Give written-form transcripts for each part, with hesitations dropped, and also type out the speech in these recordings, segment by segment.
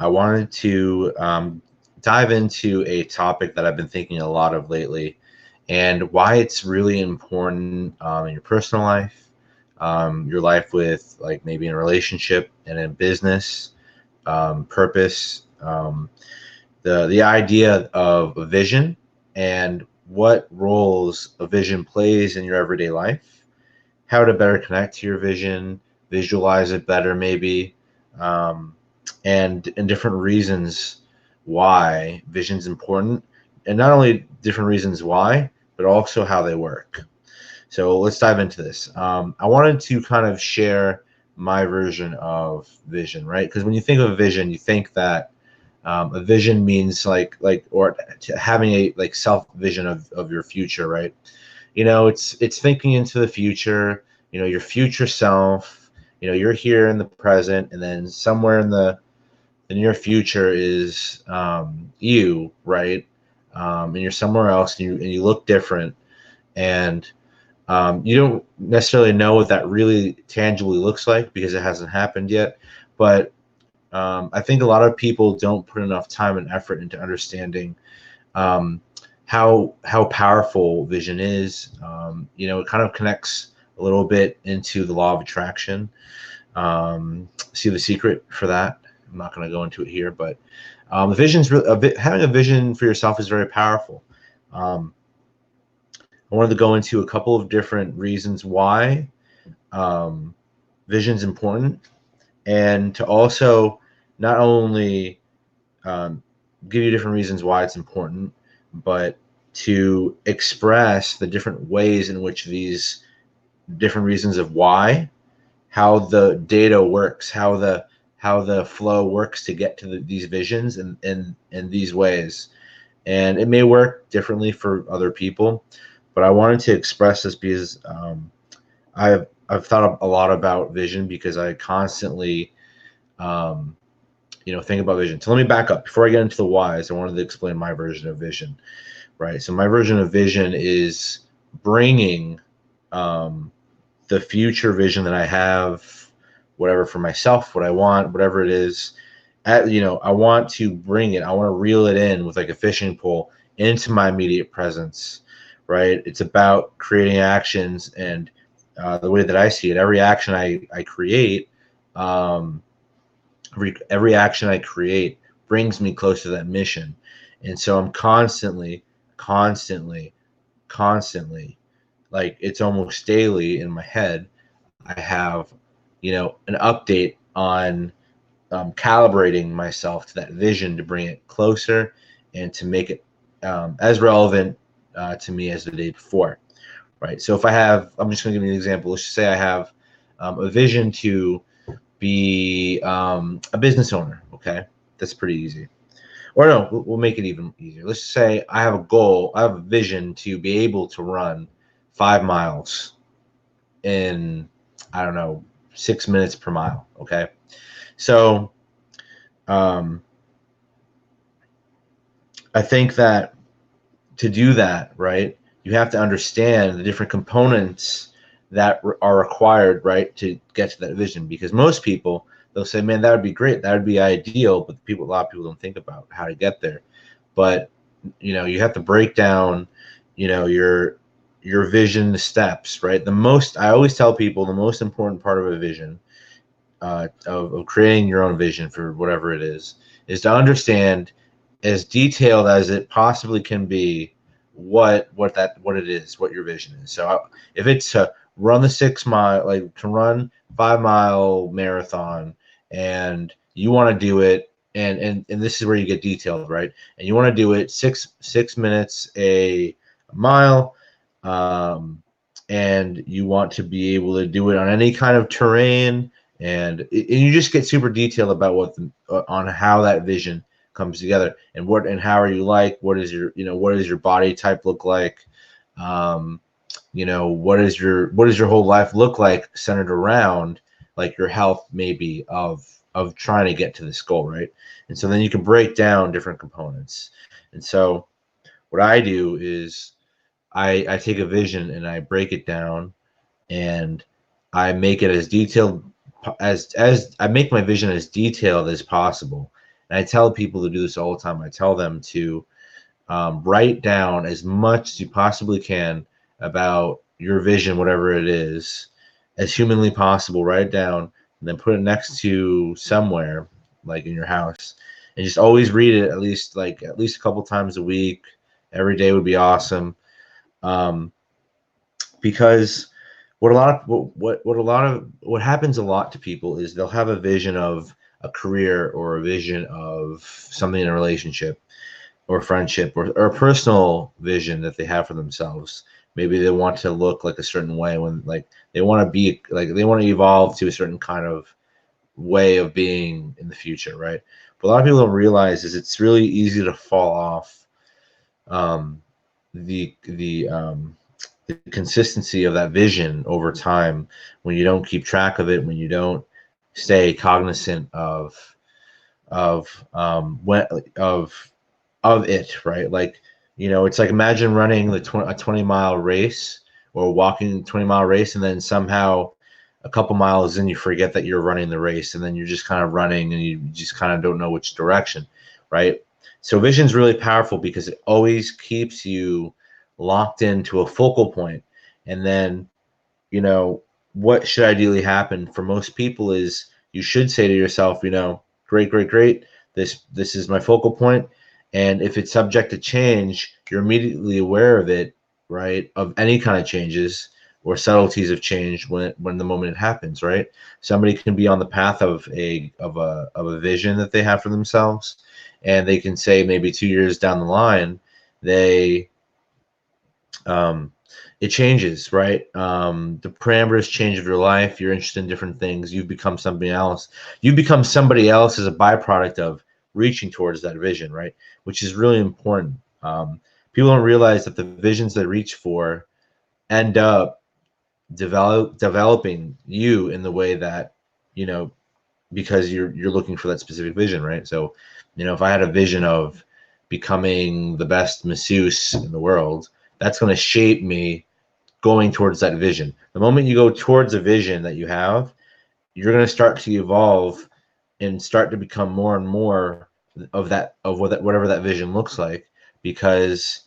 I wanted to dive into a topic that I've been thinking a lot of lately, and why it's really important in your personal life, your life with like maybe in a relationship and in business, purpose, the idea of a vision and what roles a vision plays in your everyday life, how to better connect to your vision, visualize it better maybe, um, and different reasons why vision's important, and not only different reasons why, but also how they work. So let's dive into this. I wanted to kind of share my version of vision, right? Because when you think of a vision, you think that a vision means or having a like self vision of your future, right? It's thinking into the future, your future self. You're here in the present, and then somewhere in the near future is you, right? And you're somewhere else, and you look different, and you don't necessarily know what that really tangibly looks like because it hasn't happened yet. But I think a lot of people don't put enough time and effort into understanding um, how powerful vision is. It kind of connects a little bit into the law of attraction. See the secret for that. I'm not going to go into it here, but the vision's really having a vision for yourself is very powerful. Um, I wanted to go into a couple of different reasons why um, vision's important, and to also not only um, give you different reasons why it's important, but to express the different ways in which these different reasons of why, how the data works, how the flow works to get to these visions in these ways. And it may work differently for other people, but I wanted to express this because I've thought a lot about vision because I constantly um, think about vision. So let me back up before I get into the whys. I wanted to explain my version of vision, right? So my version of vision is bringing um, the future vision that I have, whatever for myself, what I want, whatever it is. I want to bring it. I want to reel it in with like a fishing pole into my immediate presence, right? It's about creating actions, and the way that I see it, every action I create. Um, every action I create brings me closer to that mission. And so I'm constantly, like it's almost daily in my head, I have, an update on calibrating myself to that vision to bring it closer and to make it as relevant to me as the day before, right? So if I'm just going to give you an example. Let's just say I have a vision to be a business owner. Okay, that's pretty easy. Or no, we'll make it even easier. Let's say I have a goal, I have a vision to be able to run 5 miles in, I don't know, 6 minutes per mile. Okay, so um, I think that to do that, right, you have to understand the different components that are required, right, to get to that vision. Because most people, they'll say, "Man, that would be great, that would be ideal," but a lot of people don't think about how to get there. But you have to break down, your vision steps, right? I always tell people the most important part of a vision, of creating your own vision for whatever it is to understand as detailed as it possibly can be what it is, what your vision is. So if it's to run the 6 mile, like to run 5 mile marathon, and you want to do it, and this is where you get detailed, right? And you want to do it six minutes a mile, um, and you want to be able to do it on any kind of terrain, and you just get super detailed about on how that vision comes together, and how are you, like, what does your body type look like, um what does your whole life look like centered around like your health, maybe of trying to get to this goal, right? And so then you can break down different components. And so what I do is I take a vision and I break it down, and I make it as detailed as I make my vision as detailed as possible. And I tell people to do this all the time. I tell them to write down as much as you possibly can about your vision, whatever it is, as humanly possible. Write it down and then put it next to somewhere, like in your house, and just always read it at least a couple times a week. Every day would be awesome, um, because what happens a lot to people is they'll have a vision of a career or a vision of something in a relationship or friendship or a personal vision that they have for themselves. Maybe they want to look like a certain way when like they want to be like they want to evolve to a certain kind of way of being in the future, right? But a lot of people don't realize is it's really easy to fall off um, the consistency of that vision over time when you don't keep track of it, when you don't stay cognizant of when of it, right? Like, it's like imagine running a 20-mile race or walking a 20-mile race, and then somehow a couple miles in you forget that you're running the race, and then you're just kind of running and you just kind of don't know which direction, right? So vision is really powerful because it always keeps you locked into a focal point. And then, what should ideally happen for most people is you should say to yourself, great, great, great. This is my focal point. And if it's subject to change, you're immediately aware of it, right? Of any kind of changes or subtleties of change when the moment it happens, right? Somebody can be on the path of a vision that they have for themselves, and they can say maybe 2 years down the line, um, it changes, right? The parameters change of your life. You're interested in different things. You've become something else. You become somebody else as a byproduct of reaching towards that vision, right? Which is really important. People don't realize that the visions they reach for end up developing you in the way that, you know, because you're looking for that specific vision, right? So, if I had a vision of becoming the best masseuse in the world, that's going to shape me going towards that vision. The moment you go towards a vision that you have, you're going to start to evolve and start to become more and more whatever that vision looks like, because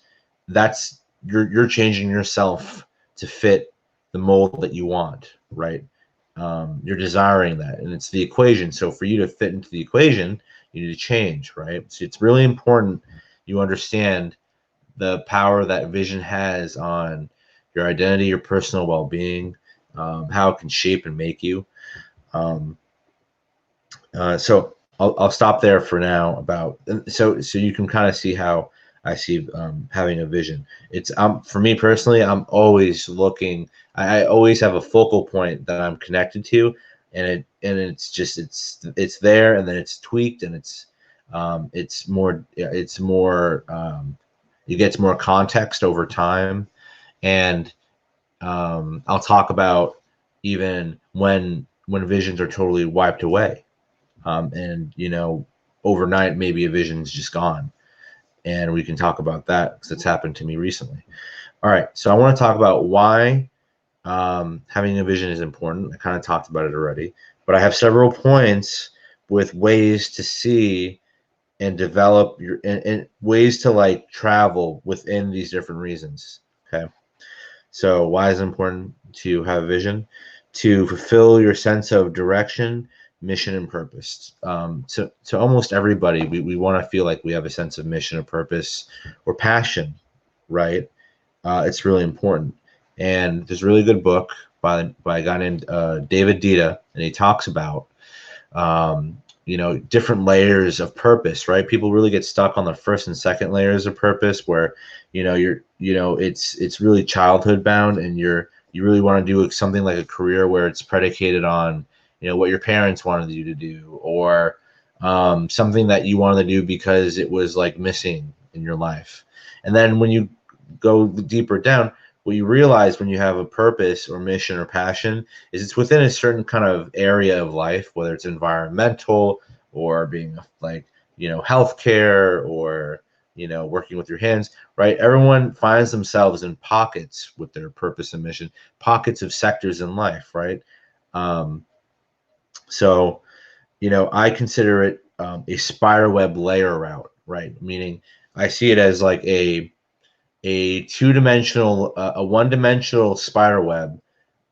that's you're changing yourself to fit the mold that you want, right? You're desiring that, and it's the equation. So for you to fit into the equation, you need to change, right? So it's really important you understand the power that vision has on your identity, your personal well-being, how it can shape and make you. Um, so I'll stop there for now. So you can kind of see how I see having a vision. It's for me personally, I'm always looking. I always have a focal point that I'm connected to, and it's just it's there, and then it's tweaked, and it's more it gets more context over time. And I'll talk about even when visions are totally wiped away, and overnight maybe a vision's just gone, and we can talk about that because it's happened to me recently. All right, so I want to talk about why having a vision is important. I kind of talked about it already, but I have several points with ways to see and develop and ways to like travel within these different reasons. Okay. So why is it important to have a vision? To fulfill your sense of direction, mission, and purpose. To almost everybody, we want to feel like we have a sense of mission or purpose or passion, right? It's really important. And there's a really good book by a guy named David Dita, and he talks about different layers of purpose, right? People really get stuck on the first and second layers of purpose where, it's really childhood bound, and you really want to do something like a career where it's predicated on, what your parents wanted you to do, or something that you wanted to do because it was like missing in your life. And then when you go deeper down, what you realize when you have a purpose or mission or passion is it's within a certain kind of area of life, whether it's environmental or being like, healthcare or, working with your hands, right? Everyone finds themselves in pockets with their purpose and mission, pockets of sectors in life, right? So, I consider it a spider web layer route, right? Meaning I see it as like a two-dimensional, a one-dimensional spider web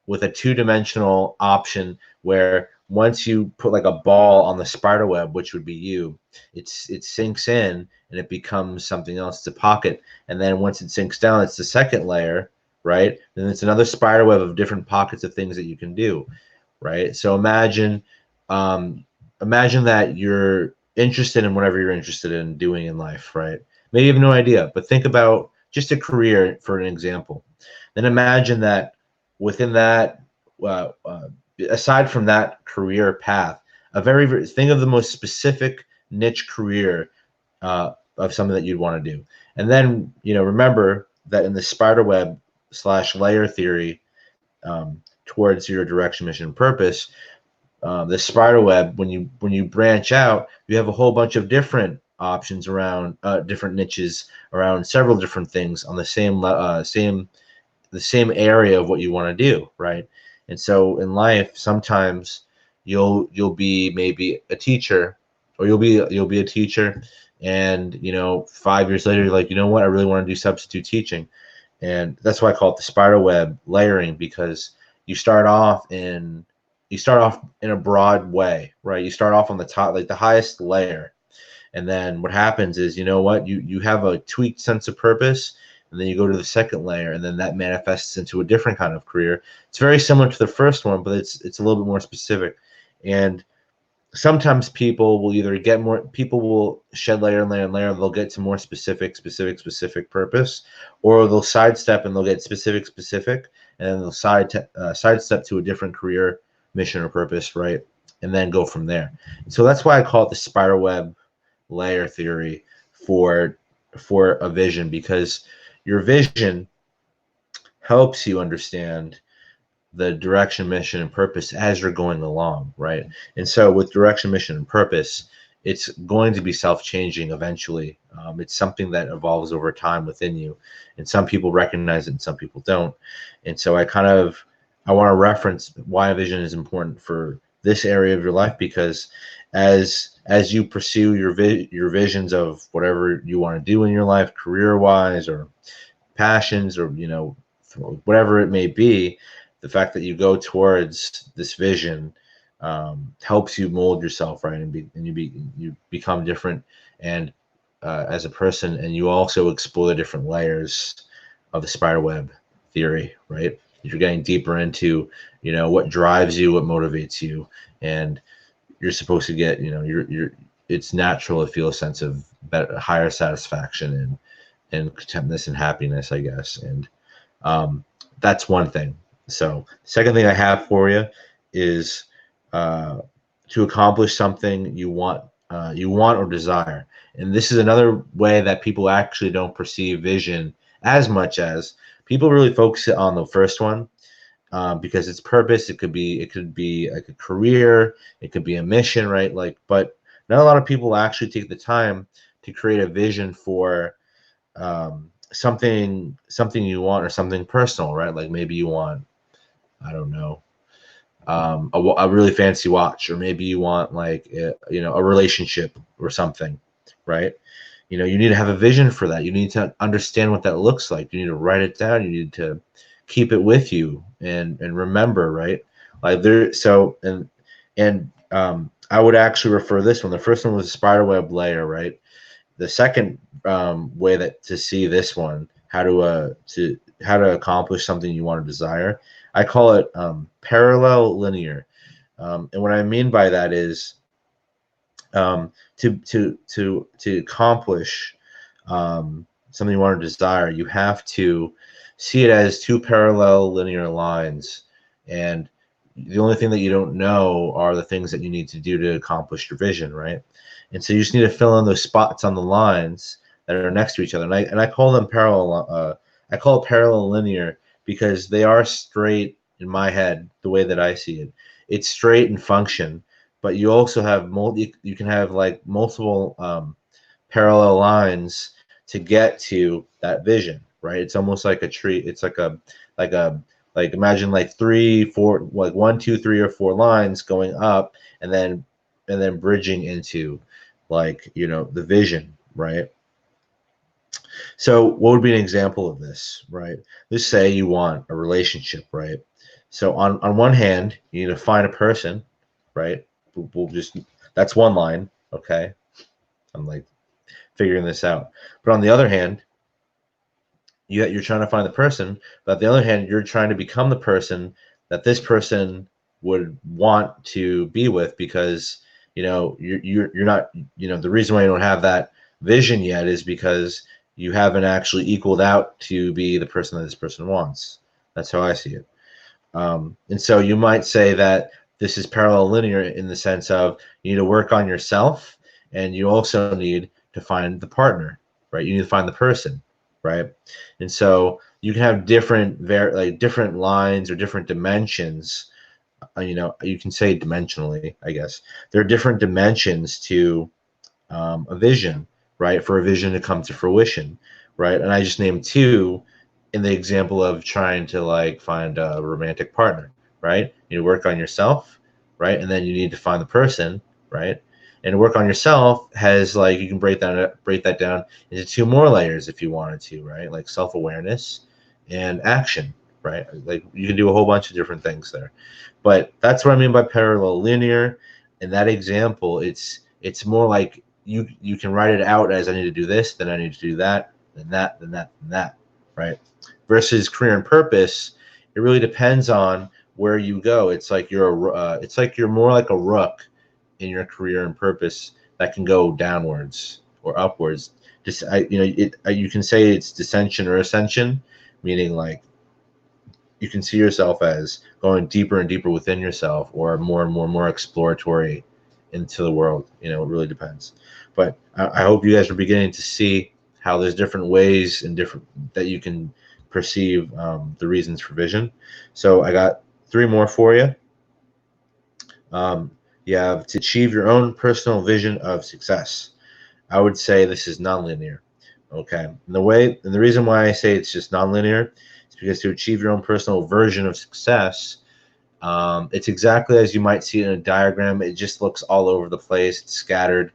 with a two-dimensional option where once you put like a ball on the spider web, which would be you, it sinks in and it becomes something else. It's a pocket, and then once it sinks down, it's the second layer, right? Then it's another spider web of different pockets of things that you can do, right? So um, imagine that you're interested in whatever you're interested in doing in life, right? Maybe you have no idea, but think about just a career for an example. Then imagine that within that, uh, uh, aside from that career path, think of the most specific niche career of something that you'd want to do, and then remember that in the spider web / layer theory, towards your direction, mission, and purpose, the spider web, when you branch out, you have a whole bunch of different options around different niches around several different things on the same area of what you want to do, right? And so in life, sometimes you'll be maybe a teacher, or you'll be a teacher, and 5 years later you're like, you know what, I really want to do substitute teaching. And that's why I call it the spider web layering, because you start off in a broad way, right? You start off on the top, like the highest layer, and then what happens is, you have a tweaked sense of purpose, and then you go to the second layer, and then that manifests into a different kind of career. It's very similar to the first one, but it's a little bit more specific. And sometimes people will shed layer and layer and layer. They'll get to more specific purpose, or they'll sidestep and they'll get specific, and then they'll sidestep to a different career, mission, or purpose, right? And then go from there. So that's why I call it the spider web layer theory for a vision, because your vision helps you understand the direction, mission, and purpose as you're going along, right? And so with direction, mission, and purpose, it's going to be self-changing eventually. It's something that evolves over time within you, and some people recognize it and some people don't. And so I want to reference why a vision is important for this area of your life, because as you pursue your visions of whatever you want to do in your life, career-wise or passions, or whatever it may be, the fact that you go towards this vision helps you mold yourself, right? And you become different, and as a person, and you also explore the different layers of the spider web theory, right? You're getting deeper into what drives you, what motivates you, and you're supposed to get it's natural to feel a sense of higher satisfaction and contentness and happiness, I guess. And that's one thing. So second thing I have for you is to accomplish something you want or desire. And this is another way that people actually don't perceive vision as much as people really focus on the first one, because it's purpose. It could be like a career, it could be a mission, right? Like, but not a lot of people actually take the time to create a vision for something you want, or something personal, right? Like maybe you want, I don't know, a really fancy watch, or maybe you want like a relationship or something, right? You need to have a vision for that. You need to understand what that looks like. You need to write it down. You need to keep it with you and remember, right? Like there. So I would actually refer this one. The first one was a spider web layer, right? The second way that to see this one, how to accomplish something you want to desire, I call it parallel linear. And what I mean by that is to accomplish something you want to desire, you have to see it as two parallel linear lines, and the only thing that you don't know are the things that you need to do to accomplish your vision, right? And so you just need to fill in those spots on the lines that are next to each other, and I call them parallel. I call it parallel linear because they are straight in my head, the way that I see it. It's straight in function, but you also have you can have like multiple parallel lines to get to that vision, right? It's almost like a tree. It's like like imagine like 3, 4, like 1, 2, 3, or 4 lines going up, and then bridging into like, you know, the vision, right? So what would be an example of this, right? Let's say you want a relationship, right? So on one hand, you need to find a person, right? We'll just, that's one line, okay? I'm like figuring this out. But on the other hand, you're trying to find the person, but on the other hand, you're trying to become the person that this person would want to be with, because you know you're not, you know, the reason why you don't have that vision yet is because you haven't actually equaled out to be the person that this person wants. That's how I see it. And so you might say that this is parallel linear in the sense of you need to work on yourself, and you also need to find the partner, right? You need to find the person, right? And so you can have different like different lines or different dimensions. You know, you can say dimensionally, I guess. There are different dimensions to a vision, right? For a vision to come to fruition, right? And I just named two in the example of trying to like find a romantic partner, right? You need to work on yourself, right? And then you need to find the person, right? And work on yourself has, like, you can break that down into two more layers if you wanted to, right? Like self-awareness and action, right? Like you can do a whole bunch of different things there. But that's what I mean by parallel linear. In that example, it's more like you can write it out as I need to do this, then I need to do that, then that, then that, then that, right? Versus career and purpose, it really depends on where you go. It's like you're more like a rook in your career and purpose that can go downwards or upwards. Just you can say it's descension or ascension, meaning like you can see yourself as going deeper and deeper within yourself, or more and more and more exploratory into the world. You know, it really depends. But I hope you guys are beginning to see how there's different ways and different that you can perceive the reasons for vision. So I got three more for you. You have to achieve your own personal vision of success. I would say this is nonlinear. Okay, and the reason why I say it's just nonlinear is because to achieve your own personal version of success, it's exactly as you might see in a diagram. It just looks all over the place. It's scattered.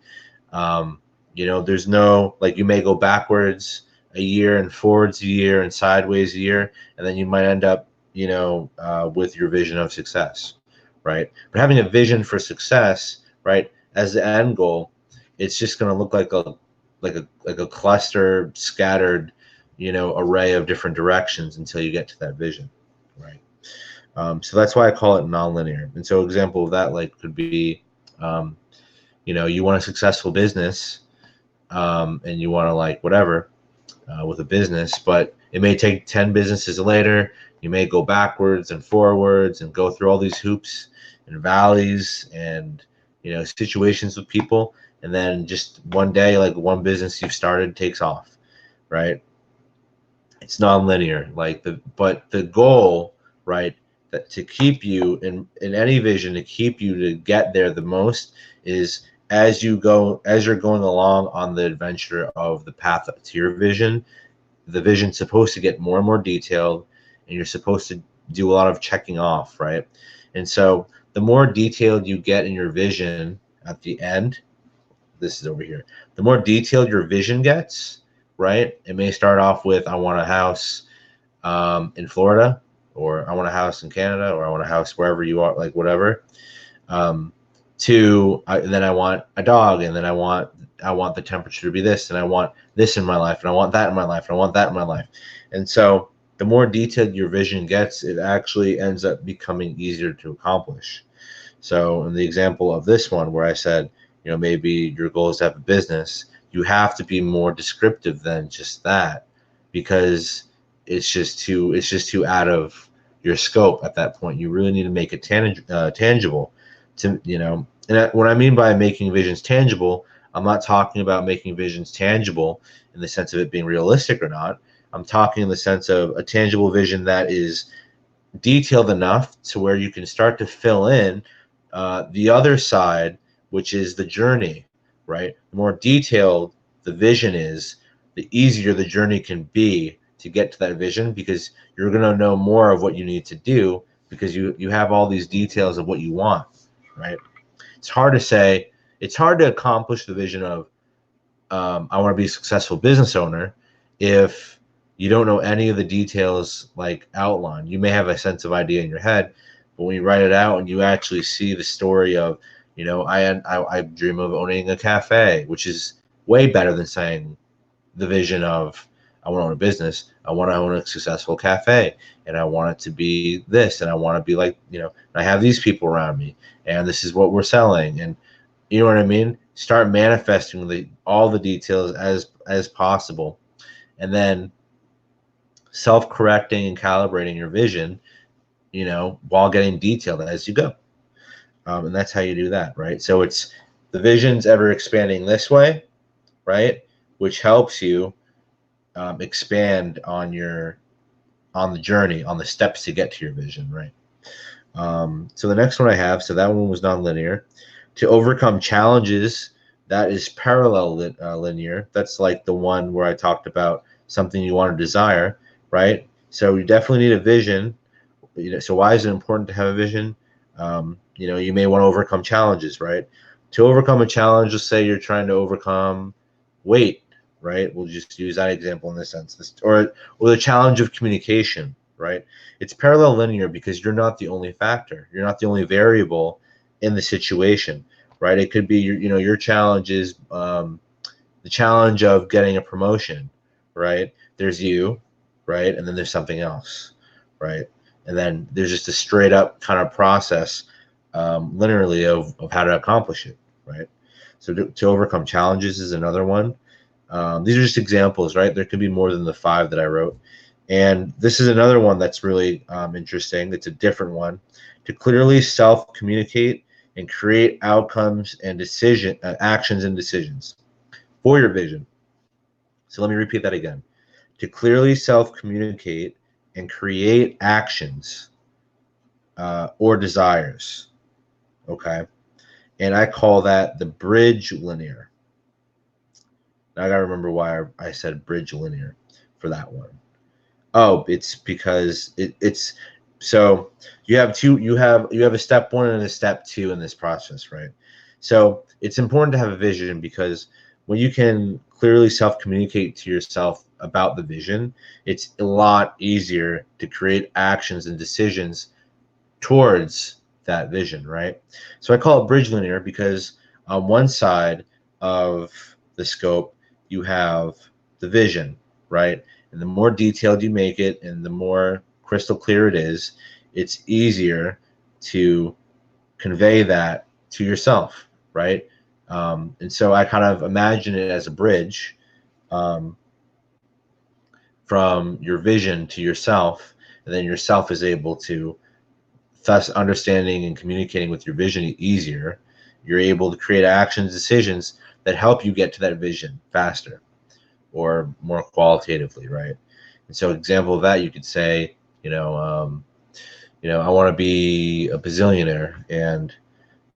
You know, there's no, like, you may go backwards a year and forwards a year and sideways a year, and then you might end up, you know, with your vision of success, right? But having a vision for success, right, as the end goal, it's just going to look like a cluster, scattered, you know, array of different directions until you get to that vision, right? So that's why I call it nonlinear. And so example of that, like, could be, you know, you want a successful business, and you want to, like, whatever, with a business, but it may take 10 businesses later. You may go backwards and forwards and go through all these hoops and valleys and, you know, situations with people. And then just one day, like, one business you've started takes off, right? It's non-linear, but the goal, right, that to keep you in any vision, to keep you to get there the most, is as you're going along on the adventure of the path to your vision, the vision's supposed to get more and more detailed, and you're supposed to do a lot of checking off, right? And so the more detailed you get in your vision at the end, this is over here, the more detailed your vision gets, right? It may start off with, I want a house in Florida, or I want a house in Canada, or I want a house wherever you are, like whatever. Then I want a dog, and then I want the temperature to be this, and I want this in my life, and I want that in my life, and I want that in my life. And so the more detailed your vision gets, it actually ends up becoming easier to accomplish. So in the example of this one, where I said, you know, maybe your goal is to have a business, you have to be more descriptive than just that, because it's just too out of your scope at that point. You really need to make it tangible. To, you know, and what I mean by making visions tangible, I'm not talking about making visions tangible in the sense of it being realistic or not. I'm talking in the sense of a tangible vision that is detailed enough to where you can start to fill in the other side, which is the journey, right? The more detailed the vision is, the easier the journey can be to get to that vision, because you're going to know more of what you need to do, because you have all these details of what you want, right? It's hard to say, it's hard to accomplish the vision of I want to be a successful business owner if you don't know any of the details like outlined. You may have a sense of idea in your head, but when you write it out and you actually see the story of, I dream of owning a cafe, which is way better than saying the vision of I want to own a business. I want to own a successful cafe, and I want it to be this, and I want to be like, I have these people around me, and this is what we're selling, and you know what I mean? Start manifesting all the details as possible, and then self-correcting and calibrating your vision, while getting detailed as you go. And that's how you do that, right? So it's the vision's ever expanding this way, right? Which helps you expand on the journey, on the steps to get to your vision, right? So the next one I have, so that one was nonlinear. To overcome challenges, that is parallel linear. That's like the one where I talked about something you want to desire, right? So you definitely need a vision. So why is it important to have a vision? You may want to overcome challenges, right? To overcome a challenge, let's say you're trying to overcome weight, right? We'll just use that example in this sense, or the challenge of communication, right? It's parallel linear because you're not the only factor. You're not the only variable in the situation, right? It could be your challenge is the challenge of getting a promotion, right? There's you, right? And then there's something else, right? And then there's just a straight up kind of process linearly of how to accomplish it, right? So to overcome challenges is another one. These are just examples, right? There could be more than the 5 that I wrote. And this is another one that's really interesting. It's a different one. To clearly self-communicate and create outcomes and actions and decisions for your vision. So let me repeat that again. To clearly self-communicate and create actions or desires, okay? And I call that the bridge linear. Now I gotta remember why I said bridge linear for that one. Oh, it's because it's so you have a step 1 and a step 2 in this process, right? So it's important to have a vision because when you can clearly self-communicate to yourself about the vision, it's a lot easier to create actions and decisions towards that vision, right? So I call it bridge linear because on one side of the scope, you have the vision, right? And the more detailed you make it and the more crystal clear it is, it's easier to convey that to yourself, right? And so I kind of imagine it as a bridge from your vision to yourself, and then yourself is able to, thus understanding and communicating with your vision easier, you're able to create actions, decisions that help you get to that vision faster or more qualitatively, right? And so example of that, you could say, I want to be a bazillionaire, and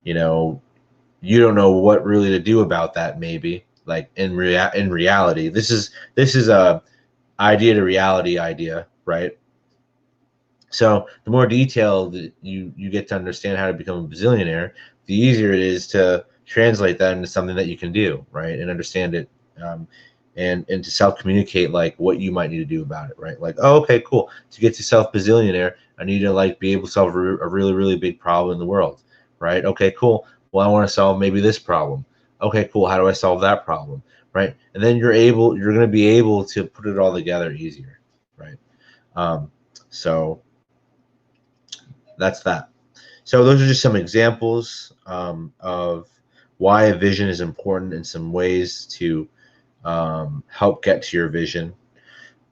you don't know what really to do about that. Maybe like in reality, this is a idea to reality idea, right? So the more detailed you get to understand how to become a bazillionaire, the easier it is to translate that into something that you can do, right? And understand it, and to self-communicate like what you might need to do about it, right? Like, oh, okay, cool. To get to self-bazillionaire, I need to like be able to solve a really, really big problem in the world, right? Okay, cool. Well, I want to solve maybe this problem. Okay, cool. How do I solve that problem, right? And then you're going to be able to put it all together easier, right? So that's that. So those are just some examples of why a vision is important and some ways to help get to your vision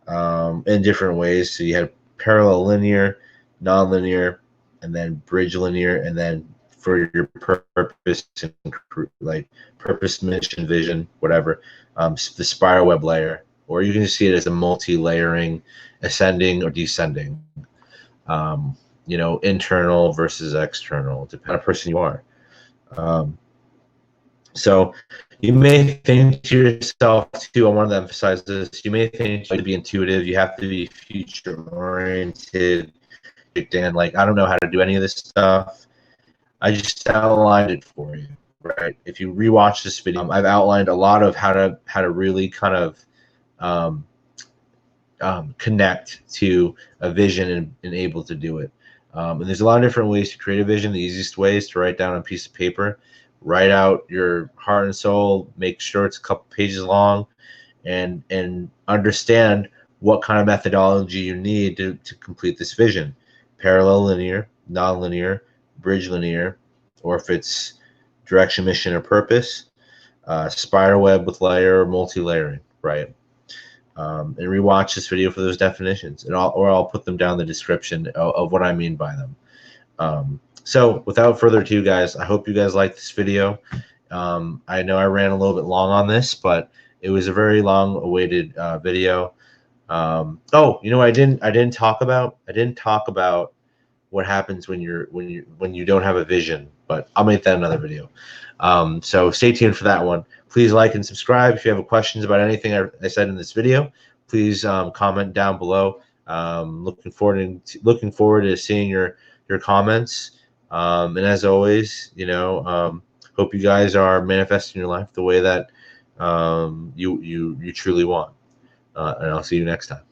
in different ways. So you had parallel linear, nonlinear, and then bridge linear, and then for your purpose, like purpose, mission, vision, whatever, the spiral web layer, or you can just see it as a multi-layering, ascending or descending. Internal versus external, depending on the person you are. So you may think to yourself too, I wanted to emphasize this, you may think you have to be intuitive, you have to be future oriented, and like, I don't know how to do any of this stuff. I just outlined it for you, right? If you rewatch this video, I've outlined a lot of how to really kind of connect to a vision and able to do it. And there's a lot of different ways to create a vision. The easiest way is to write down on a piece of paper, write out your heart and soul, make sure it's a couple pages long, and understand what kind of methodology you need to complete this vision. Parallel linear, nonlinear, bridge linear, or if it's direction, mission, or purpose, spider web with layer or multi-layering, right? And rewatch this video for those definitions, and I'll put them down in the description of what I mean by them. So without further ado, guys, I hope you guys like this video. I know I ran a little bit long on this, but it was a very long awaited video. Oh, you know, I didn't talk about what happens when you don't have a vision, but I'll make that another video. So stay tuned for that one. Please like and subscribe. If you have questions about anything I said in this video, please comment down below. Looking forward to seeing your comments. And as always, you know, hope you guys are manifesting your life the way that you truly want. And I'll see you next time.